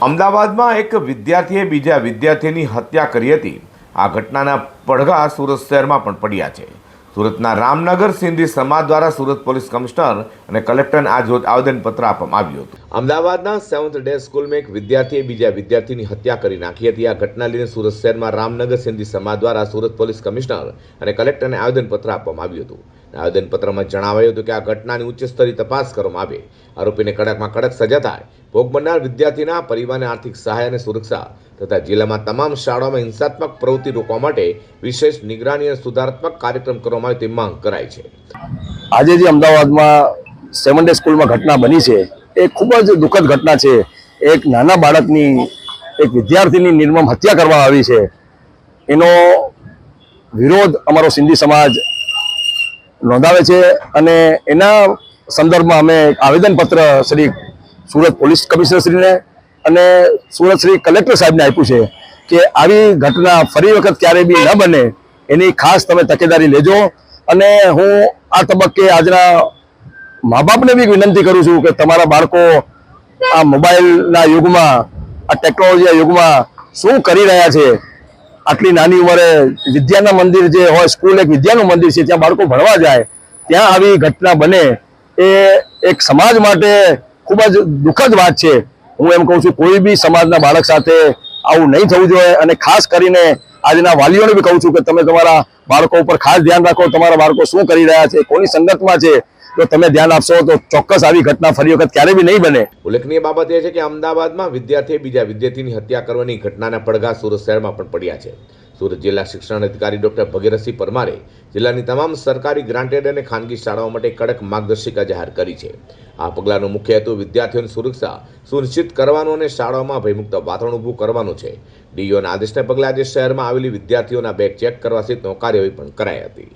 અમદાવાદમાં એક વિદ્યાર્થીએ બીજા વિદ્યાર્થીની હત્યા કરી હતી। આ ઘટનાના પડઘા સુરત શહેરમાં પણ પડ્યા છે। સુરતના રામનગર સિંધી સમાજ દ્વારા સુરત પોલીસ કમિશનર અને કલેક્ટરને આજ આવેદનપત્ર આપવામાં આવ્યું હતું। અમદાવાદના 7th ડે સ્કૂલમાં એક વિદ્યાર્થીએ બીજા વિદ્યાર્થીની હત્યા કરી નાખી હતી। આ ઘટના લઈને સુરત શહેરમાં રામનગર સિંધી સમાજ દ્વારા સુરત પોલીસ કમિશનર અને કલેક્ટરને આવેદનપત્ર આપવામાં આવ્યું હતું। આવેદનપત્રમાં જણાવાયું હતું કે આ ઘટનાની ઉચ્ચ સ્તરીય તપાસ કરવામાં આવે, આરોપીને કડકમાં કડક સજા થાય, ભોગ બનનાર વિદ્યાર્થીના પરિવારને આર્થિક સહાય અને સુરક્ષા તથા જિલ્લામાં તમામ શાળાઓમાં હિંસાત્મક પ્રવૃત્તિ રોકવા માટે વિશેષ નિગરાની અને સુધારાત્મક કાર્યક્રમ કરવામાં આવે તેવી માંગ કરાઈ છે। આજે જે અમદાવાદમાં 7 ડે સ્કૂલમાં ઘટના બની છે એ ખૂબ જ દુઃખદ ઘટના છે। એક નાના બાળકની, એક વિદ્યાર્થીની નિર્મમ હત્યા કરવામાં આવી છે। એનો વિરોધ અમારો સિંધી સમાજ નોંધાવે છે અને એના સંદર્ભમાં અમે આવેદનપત્ર શ્રી સુરત પોલીસ કમિશનર શ્રીને અને સુરત શ્રી કલેક્ટર સાહેબને આપ્યું છે કે આવી ઘટના ફરી વખત ક્યારેય બી ન બને એની ખાસ તમે તકેદારી લેજો। અને હું આ તબક્કે આજના મા બાપને બી વિનંતી કરું છું કે તમારા બાળકો આ મોબાઈલના યુગમાં, આ ટેકનોલોજીના યુગમાં શું કરી રહ્યા છે। આટલી નાની ઉંમરે વિદ્યાના મંદિર જે હોય, સ્કૂલ એક વિદ્યાનું મંદિર છે, ત્યાં બાળકો ભણવા જાય, ત્યાં આવી ઘટના બને એ એક સમાજ માટે ખૂબ જ દુઃખદ વાત છે। હું એમ કહું છું કોઈ બી સમાજના બાળક સાથે આવું નહીં થવું જોઈએ અને ખાસ કરીને આજના વાલીઓને બી કહું છું કે તમે તમારા બાળકો ઉપર ખાસ ધ્યાન રાખો। તમારા બાળકો શું કરી રહ્યા છે, કોની સંગતમાં છે, તો તમે ધ્યાન આપશો તો ચોક્કસ આવી ઘટના ફરી વખત ક્યારે બી નહીં બને। ઉલ્લેખનીય બાબત એ છે કે અમદાવાદમાં વિદ્યાર્થીએ બીજા વિદ્યાર્થીની હત્યા કરવાની ઘટનાના પડઘા સુરત શહેરમાં પણ પડ્યા છે। સુરત જિલ્લા શિક્ષણ અધિકારી ડોક્ટર ભગીરથસિંહ પરમારે જિલ્લાની તમામ સરકારી ગ્રાન્ટેડ અને ખાનગી શાળાઓ માટે કડક માર્ગદર્શિકા જાહેર કરી છે। આ પગલાંનો મુખ્ય હેતુ વિદ્યાર્થીઓની સુરક્ષા સુનિશ્ચિત કરવાનો અને શાળાઓમાં ભયમુક્ત વાતાવરણ ઊભું કરવાનું છે। ડીઈઓના આદેશને પગલે આજે શહેરમાં આવેલી વિદ્યાર્થીઓના બેગ ચેક કરવા સહિતનો કાર્યવાહી પણ કરાઈ હતી।